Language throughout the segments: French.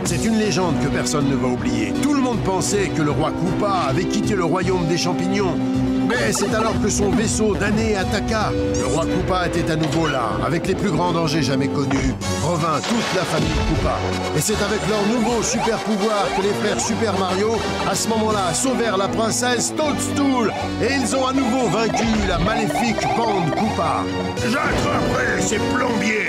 C'est une légende que personne ne va oublier. Tout le monde pensait que le roi Koopa avait quitté le royaume des champignons. Mais c'est alors que son vaisseau damné attaqua. Le roi Koopa était à nouveau là, avec les plus grands dangers jamais connus. Revint toute la famille Koopa. Et c'est avec leur nouveau super pouvoir que les frères Super Mario, à ce moment-là, sauvèrent la princesse Toadstool. Et ils ont à nouveau vaincu la maléfique bande Koopa. J'attraperai ces plombiers!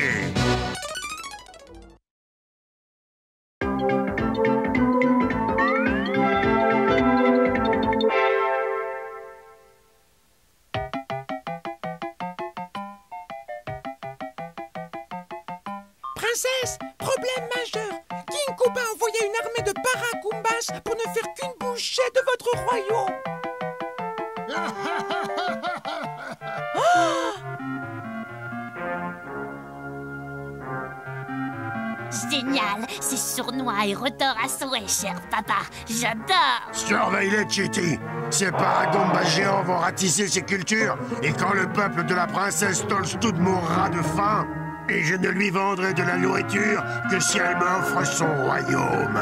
Princesse, problème majeur. King Koopa a envoyé une armée de Paracoombas pour ne faire qu'une bouchée de votre royaume. Génial, c'est sournois et retors à souhait, cher papa. J'adore. Surveille-les, Chitty. Ces paragombas géants vont ratisser ces cultures. Et quand le peuple de la princesse Toadstool mourra de faim, et je ne lui vendrai de la nourriture que si elle m'offre son royaume.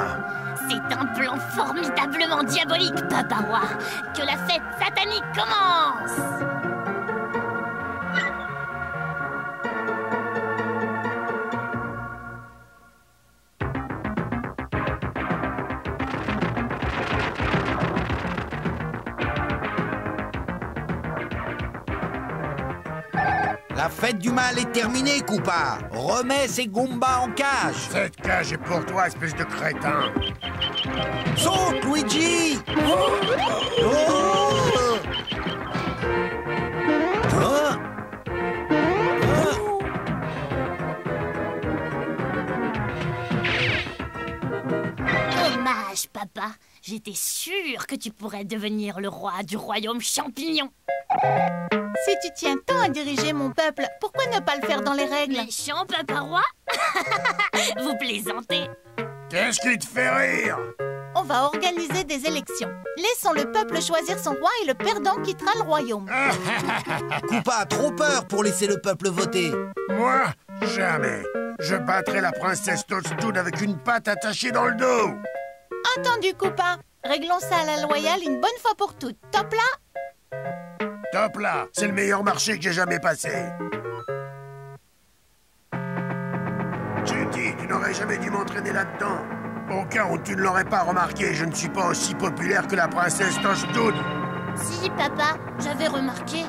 C'est un plan formidablement diabolique, Papa Roi. Que la fête satanique commence. La fête du mal est terminée, Koopa. Remets ces Goombas en cage. Cette cage est pour toi, espèce de crétin. Saute, Luigi. Dommage, papa. J'étais sûre que tu pourrais devenir le roi du royaume champignon. Si tu tiens tant à diriger mon peuple, pourquoi ne pas le faire dans les règles? Méchant, Papa Roi. Vous plaisantez. Qu'est-ce qui te fait rire? On va organiser des élections. Laissons le peuple choisir son roi et le perdant quittera le royaume. Koopa a trop peur pour laisser le peuple voter. Moi, jamais. Je battrai la princesse Toadstool avec une patte attachée dans le dos. Entendu, Koopa. Réglons ça à la loyale une bonne fois pour toutes. Top là? Top là, c'est le meilleur marché que j'ai jamais passé. Chitty, tu n'aurais jamais dû m'entraîner là-dedans. Au cas où tu ne l'aurais pas remarqué, je ne suis pas aussi populaire que la princesse Toadstool. Si, papa, j'avais remarqué.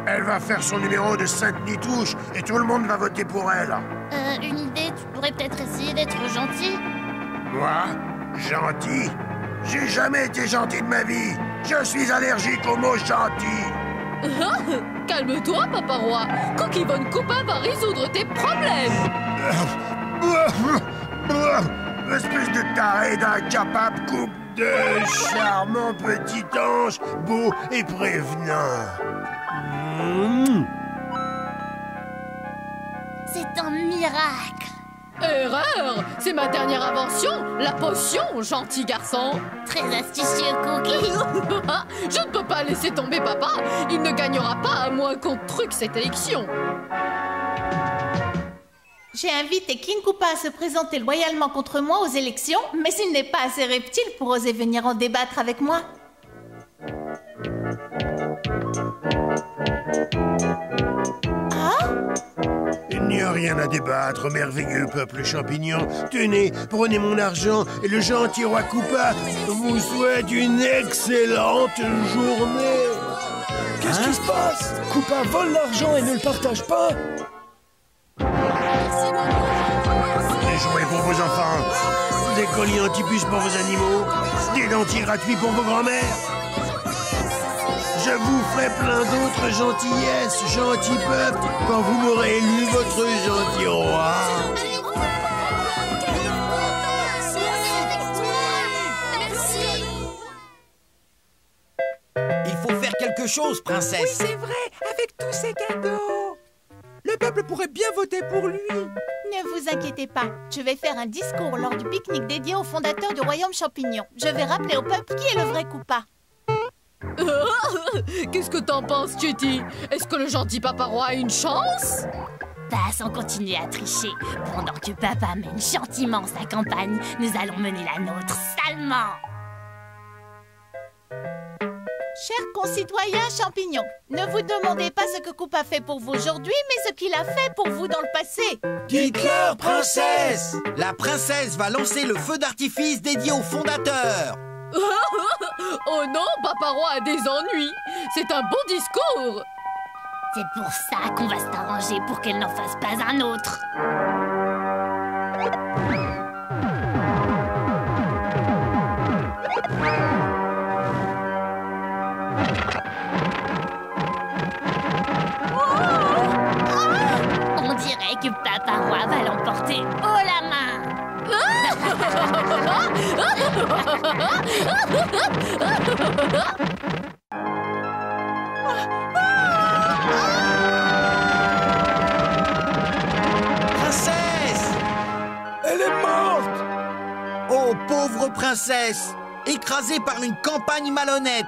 Elle va faire son numéro de Sainte-Nitouche et tout le monde va voter pour elle. Une idée, tu pourrais peut-être essayer d'être gentil. Moi? Gentil? J'ai jamais été gentil de ma vie. Je suis allergique au mot gentil. Calme-toi, Papa Roi. Cookie Von Koopa va résoudre tes problèmes. Espèce de taré d'incapable coupe de charmant petit ange, beau et prévenant. C'est un miracle. Erreur! C'est ma dernière invention, la potion, gentil garçon. Très astucieux, Cookie. Je ne peux pas laisser tomber papa. Il ne gagnera pas à moins qu'on truque cette élection. J'ai invité King Koopa à se présenter loyalement contre moi aux élections, mais il n'est pas assez reptile pour oser venir en débattre avec moi. Il n'y a rien à débattre, merveilleux peuple champignon. Tenez, prenez mon argent et le gentil roi Koopa vous souhaite une excellente journée. Qu'est-ce qui se passe? Koopa vole l'argent et ne le partage pas? Des jouets pour vos enfants, des colliers anti-puces pour vos animaux, des dentiers gratuits pour vos grands-mères. Je vous ferai plein d'autres gentillesses, gentil peuple, quand vous m'aurez élu votre gentil roi. Il faut faire quelque chose, princesse. Oui, c'est vrai, avec tous ces cadeaux. Le peuple pourrait bien voter pour lui. Ne vous inquiétez pas, je vais faire un discours lors du pique-nique dédié au fondateur du royaume champignon. Je vais rappeler au peuple qui est le vrai Koopa. Qu'est-ce que t'en penses, Chitty? Est-ce que le gentil Papa Roi a une chance? passe, on continue à tricher. Pendant que papa mène gentiment sa campagne, nous allons mener la nôtre salement. Chers concitoyens champignons, ne vous demandez pas ce que Koopa fait pour vous aujourd'hui, mais ce qu'il a fait pour vous dans le passé. Dites-leur, princesse! La princesse va lancer le feu d'artifice dédié au fondateur. Oh non, Papa Roi a des ennuis. C'est un bon discours. C'est pour ça qu'on va s'arranger pour qu'elle n'en fasse pas un autre. On dirait que Papa Roi va l'emporter haut la main. Princesse! Elle est morte! Oh, pauvre princesse! Écrasée par une campagne malhonnête!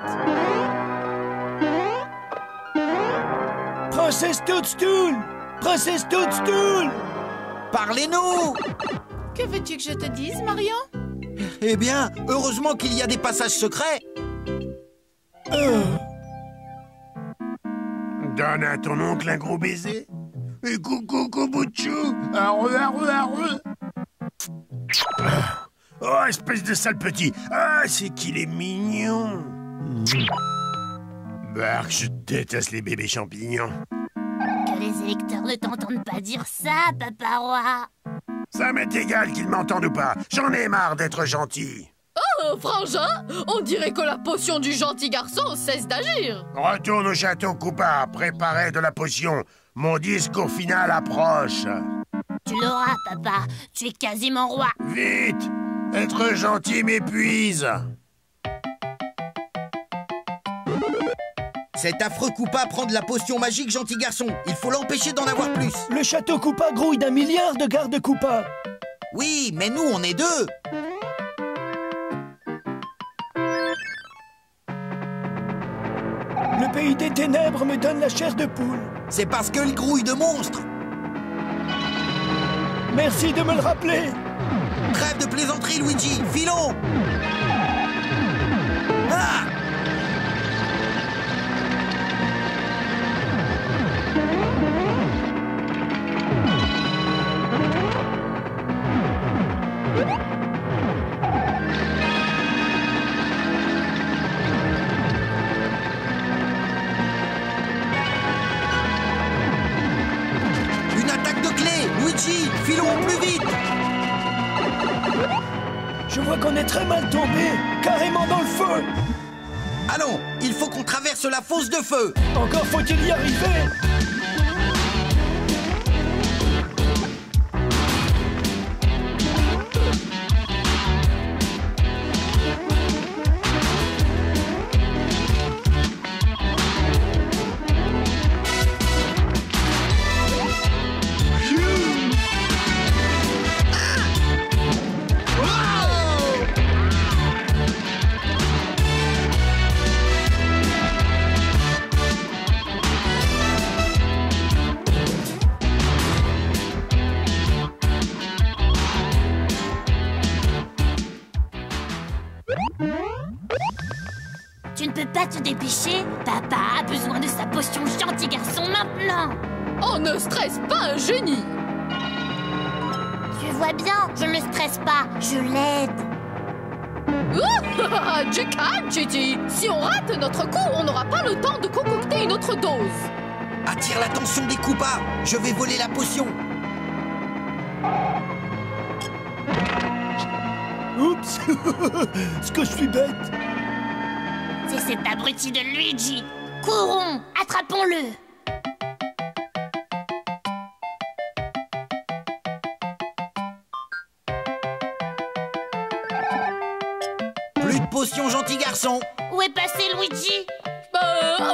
Princesse Toadstool! Princesse Toadstool! Parlez-nous! Que veux-tu que je te dise, Marion? Eh bien, heureusement qu'il y a des passages secrets. Donne à ton oncle un gros baiser. Et coucou, Koubouchou. Arreux, arreux, arreux. Oh, espèce de sale petit. Ah, c'est qu'il est mignon. Bark, je déteste les bébés champignons. Que les électeurs ne t'entendent pas dire ça, Papa Roi. Ça m'est égal qu'ils m'entendent ou pas. J'en ai marre d'être gentil. Oh, frangin, on dirait que la potion du gentil garçon cesse d'agir. Retourne au château Koopa, préparez de la potion. Mon discours final approche. Tu l'auras, papa. Tu es quasiment roi. Vite! Être gentil m'épuise. Cet affreux Koopa prend de la potion magique, gentil garçon. Il faut l'empêcher d'en avoir plus. Le château Koopa grouille d'1 milliard de gardes Koopa. Oui, mais nous, on est 2. Le pays des ténèbres me donne la chair de poule. C'est parce qu'il grouille de monstres. Merci de me le rappeler. Trêve de plaisanterie, Luigi. Filons. Ah! Une attaque de clé. Luigi, filons au plus vite. Je vois qu'on est très mal tombé, carrément dans le feu. Allons, il faut qu'on traverse la fosse de feu. Encore faut-il y arriver. Tu ne peux pas te dépêcher? Papa a besoin de sa potion gentil garçon maintenant. On ne stresse pas un génie. Tu vois bien, je ne le stresse pas, je l'aide. Du calme, Gigi. Si on rate notre coup, on n'aura pas le temps de concocter une autre dose. Attire l'attention des Koopas. Je vais voler la potion. Oups. Ce que je suis bête. C'est cet abruti de Luigi. Courons, attrapons-le. Plus de potion, gentil garçon. Où est passé Luigi?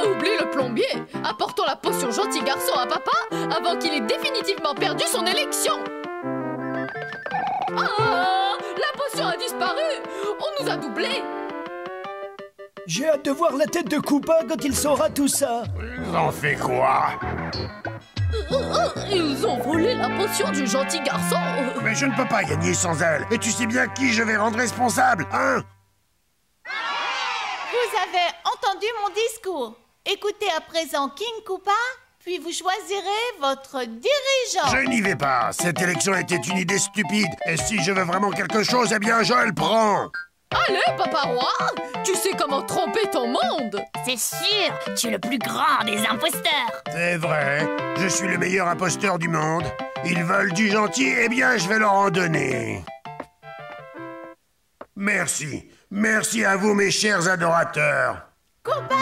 Oublie le plombier. Apportons la potion gentil garçon à papa avant qu'il ait définitivement perdu son élection. Ah, la potion a disparu. On nous a doublés. J'ai hâte de voir la tête de Koopa quand il saura tout ça. Ils en fait quoi? Ils ont volé la potion du gentil garçon. Mais je ne peux pas gagner sans elle. Et tu sais bien qui je vais rendre responsable, hein? Vous avez entendu mon discours. Écoutez à présent King Koopa, puis vous choisirez votre dirigeant. Je n'y vais pas. Cette élection était une idée stupide. Et si je veux vraiment quelque chose, eh bien, je le prends. Allez, Papa Roi, tu sais comment tromper ton monde. C'est sûr, tu es le plus grand des imposteurs. C'est vrai. Je suis le meilleur imposteur du monde. Ils veulent du gentil, eh bien, je vais leur en donner. Merci. Merci à vous, mes chers adorateurs. Koopa,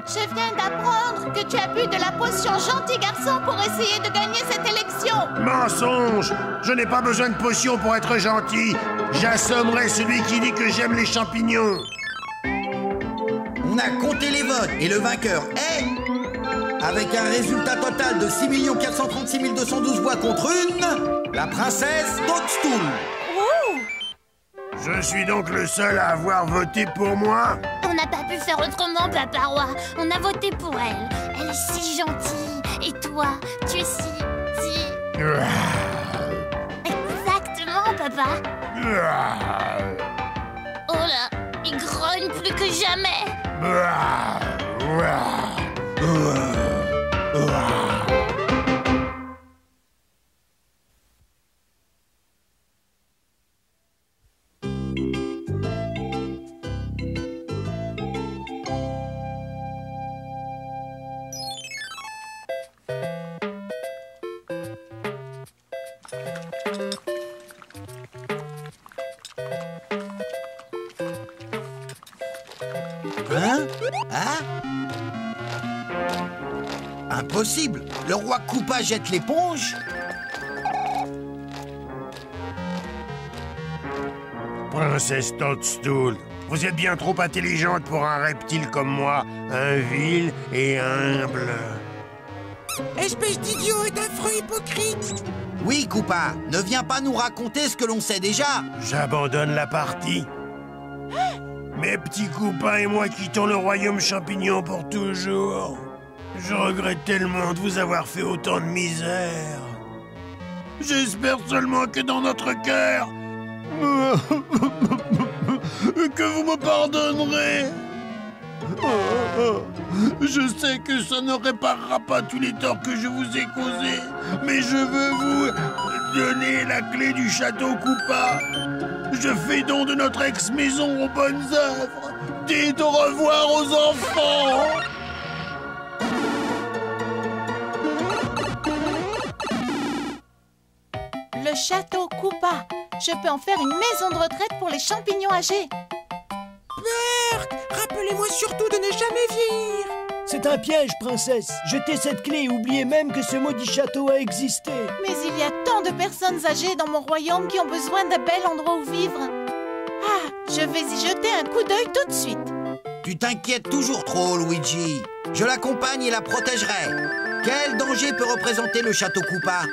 je viens d'apprendre que tu as bu de la potion gentil garçon pour essayer de gagner cette élection. Mensonge! Je n'ai pas besoin de potion pour être gentil. J'assommerai celui qui dit que j'aime les champignons. On a compté les votes et le vainqueur est... Avec un résultat total de 6 436 212 voix contre une, la princesse Toadstool. Je suis donc le seul à avoir voté pour moi? On n'a pas pu faire autrement, Papa Roi. On a voté pour elle. Elle est si gentille. Et toi, tu es si... Exactement, Papa. Oh là, il grogne plus que jamais. Hein? Impossible! Le roi Koopa jette l'éponge? Princesse Toadstool, vous êtes bien trop intelligente pour un reptile comme moi, un vil et humble. Espèce d'idiot et d'affreux hypocrite! Oui, Koopa, ne viens pas nous raconter ce que l'on sait déjà. J'abandonne la partie. Mes petits Koopa et moi quittons le royaume champignon pour toujours. Je regrette tellement de vous avoir fait autant de misère. J'espère seulement que dans notre cœur, que vous me pardonnerez. Je sais que ça ne réparera pas tous les torts que je vous ai causés, mais je veux vous donner la clé du château Koopa. Je fais don de notre ex-maison aux bonnes œuvres. Dites au revoir aux enfants. Le château Koopa. Je peux en faire une maison de retraite pour les champignons âgés. Berk, rappelez-moi surtout de ne jamais vieillir. C'est un piège, princesse. Jetez cette clé et oubliez même que ce maudit château a existé. Mais il y a tant de personnes âgées dans mon royaume qui ont besoin d'un bel endroit où vivre. Ah, je vais y jeter un coup d'œil tout de suite. Tu t'inquiètes toujours trop, Luigi. Je l'accompagne et la protégerai. Quel danger peut représenter le château Koopa?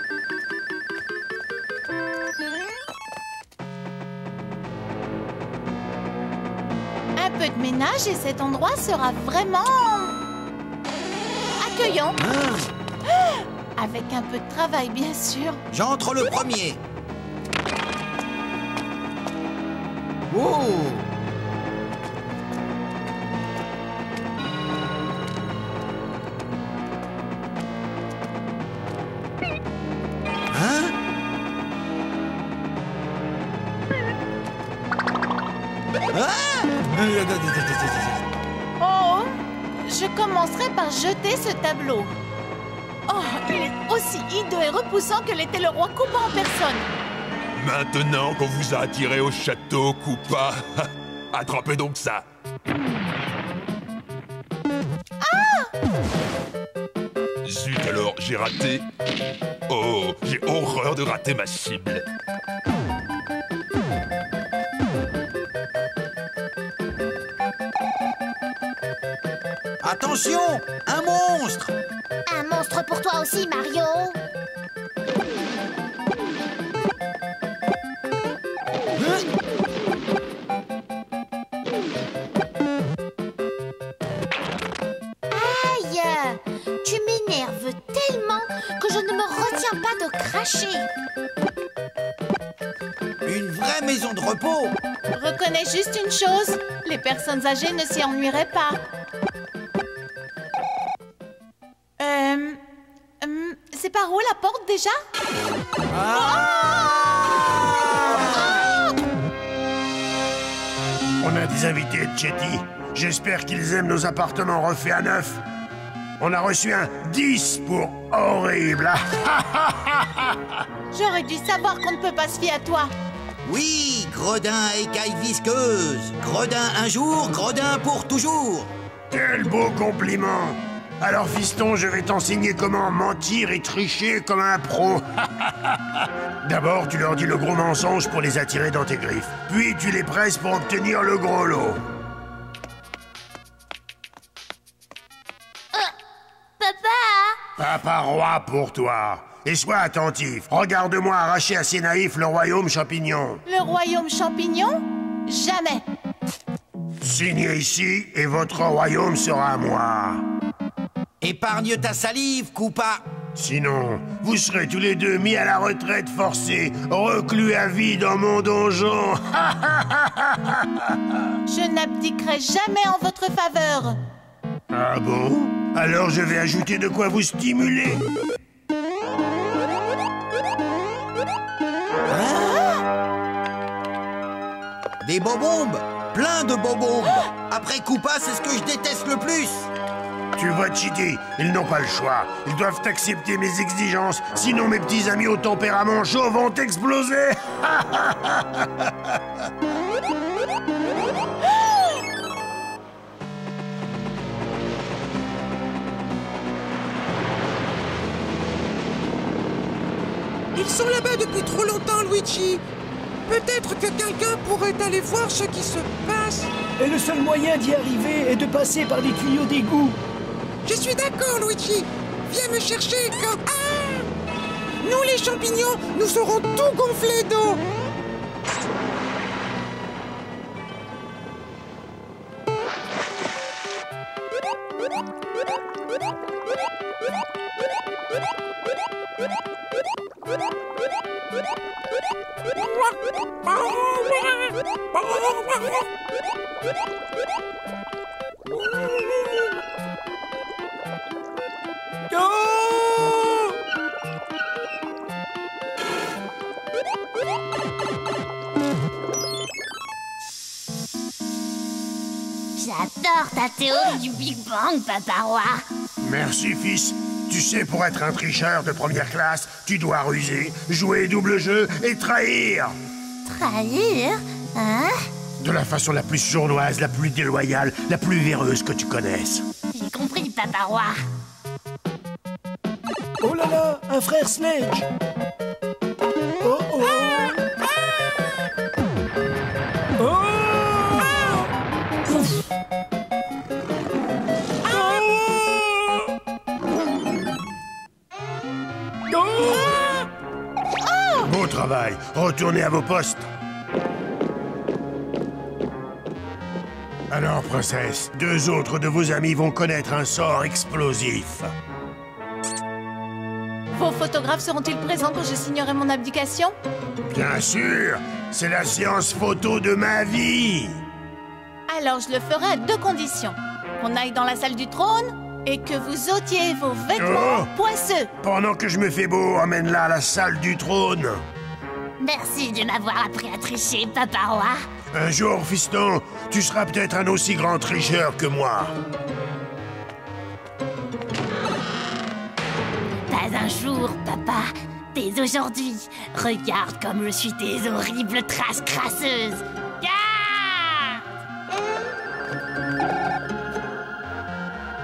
Un peu de ménage et cet endroit sera vraiment... accueillant. Avec un peu de travail, bien sûr. J'entre le premier. Oh! Hein? Oh, je commencerai par jeter ce tableau. Oh, il est aussi hideux et repoussant que l'était le roi Koopa en personne. Maintenant qu'on vous a attiré au château, Koopa, attrapez donc ça. Zut alors, j'ai raté. Oh, j'ai horreur de rater ma cible. Attention! Un monstre! Un monstre pour toi aussi, Mario. Aïe! Tu m'énerves tellement que je ne gâchis. Une vraie maison de repos. Reconnais juste une chose, les personnes âgées ne s'y ennuieraient pas. C'est par où la porte déjà? On a des invités de Chetty. J'espère qu'ils aiment nos appartements refaits à neuf. On a reçu un 10 pour horrible. J'aurais dû savoir qu'on ne peut pas se fier à toi. Oui, gredin à écailles visqueuses. Gredin un jour, gredin pour toujours. Quel beau compliment. Alors fiston, je vais t'enseigner comment mentir et tricher comme un pro. D'abord, tu leur dis le gros mensonge pour les attirer dans tes griffes. Puis tu les presses pour obtenir le gros lot. Papa roi pour toi. Et sois attentif. Regarde-moi arracher à ces naïfs le royaume champignon. Le royaume champignon? Jamais. Signez ici et votre royaume sera à moi. Épargne ta salive, Koopa. Sinon, vous serez tous les deux mis à la retraite forcée, reclus à vie dans mon donjon. Je n'abdiquerai jamais en votre faveur. Ah bon? Alors je vais ajouter de quoi vous stimuler. Des bobombes. Plein de bobombes. Après Koopa, c'est ce que je déteste le plus. Tu vois, Chitty, ils n'ont pas le choix. Ils doivent accepter mes exigences, sinon mes petits amis au tempérament chaud vont exploser. Ils sont là-bas depuis trop longtemps, Luigi. Peut-être que quelqu'un pourrait aller voir ce qui se passe. Et le seul moyen d'y arriver est de passer par les tuyaux d'égout. Je suis d'accord, Luigi. Viens me chercher quand... Ah! Nous, les champignons, nous serons tout gonflés d'eau. J'adore ta théorie du Big Bang, Papa Roi. Merci, fils. Tu sais, pour être un tricheur de première classe, tu dois ruser, jouer double jeu et trahir. Trahir? Hein? De la façon la plus sournoise, la plus déloyale, la plus véreuse que tu connaisses. J'ai compris, Papa Roi. Oh là là, un frère Sledge. Oh oh. Oh. Beau travail. Retournez à vos postes. Alors, princesse, 2 autres de vos amis vont connaître un sort explosif. Vos photographes seront-ils présents quand je signerai mon abdication? Bien sûr. C'est la séance photo de ma vie. Alors je le ferai à 2 conditions. Qu'on aille dans la salle du trône et que vous ôtiez vos vêtements poisseux. Pendant que je me fais beau, emmène-la à la salle du trône. Merci de m'avoir appris à tricher, Papa Roi. Un jour, fiston, tu seras peut-être un aussi grand tricheur que moi. Pas un jour, Papa. Dès aujourd'hui. Regarde comme je suis tes horribles traces crasseuses. Garde!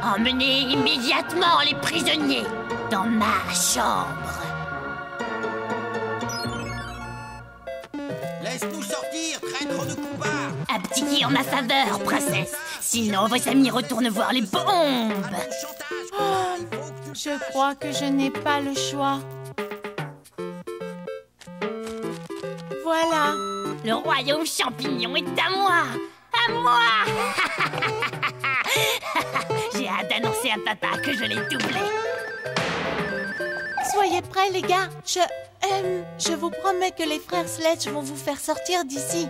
Emmenez immédiatement les prisonniers dans ma chambre. Laisse-nous sortir, traître de Koopa. Abdiquez en ma faveur, princesse. Sinon, vos amis retournent voir les bombes. Je crois que je n'ai pas le choix. Voilà. Le royaume champignon est à moi. À moi. J'ai hâte d'annoncer à papa que je l'ai doublé. Soyez prêts, les gars. Je vous promets que les frères Sledge vont vous faire sortir d'ici.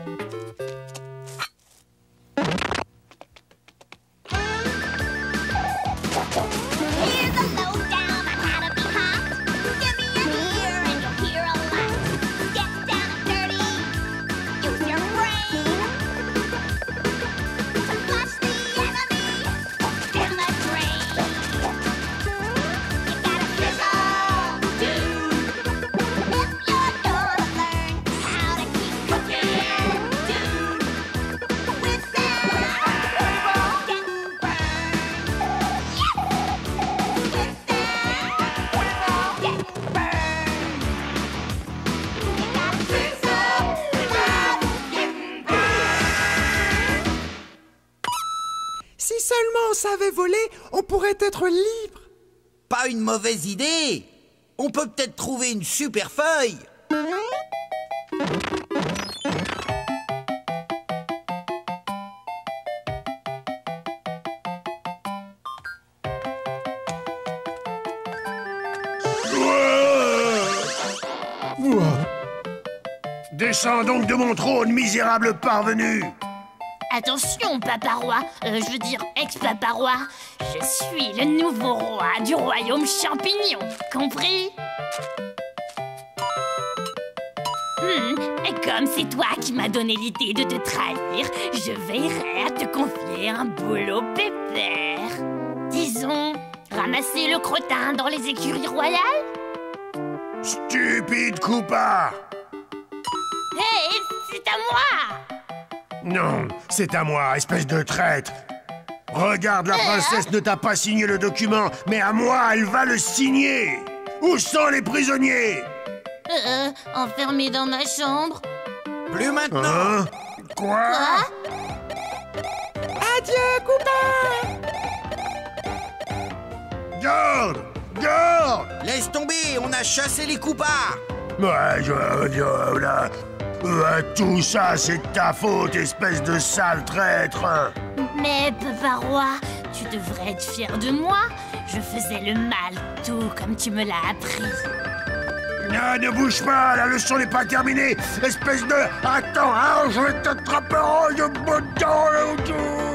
Si seulement on savait voler, on pourrait être libre. Pas une mauvaise idée. On peut peut-être trouver une super feuille. Descends donc de mon trône, misérable parvenu. Attention, Papa Roi, je veux dire ex-Papa Roi. Je suis le nouveau roi du royaume champignon, compris? Et comme c'est toi qui m'as donné l'idée de te trahir, je veillerai à te confier un boulot pépère. Disons, ramasser le crottin dans les écuries royales? Stupide Koopa. Hé, c'est à moi! Non, c'est à moi, espèce de traître. Regarde, la princesse ne t'a pas signé le document, mais à moi, elle va le signer. Où sont les prisonniers? Enfermé dans ma chambre. Plus maintenant. Hein? Quoi? Adieu, Koopa! Garde! Garde! Laisse tomber, on a chassé les Koopas. Ouais, tout ça, c'est de ta faute, espèce de sale traître. Mais, Papa Roi, tu devrais être fier de moi. Je faisais le mal, tout comme tu me l'as appris. Ah, ne bouge pas, la leçon n'est pas terminée. Espèce de... Attends, hein, je vais t'attraper, je me dans le tout.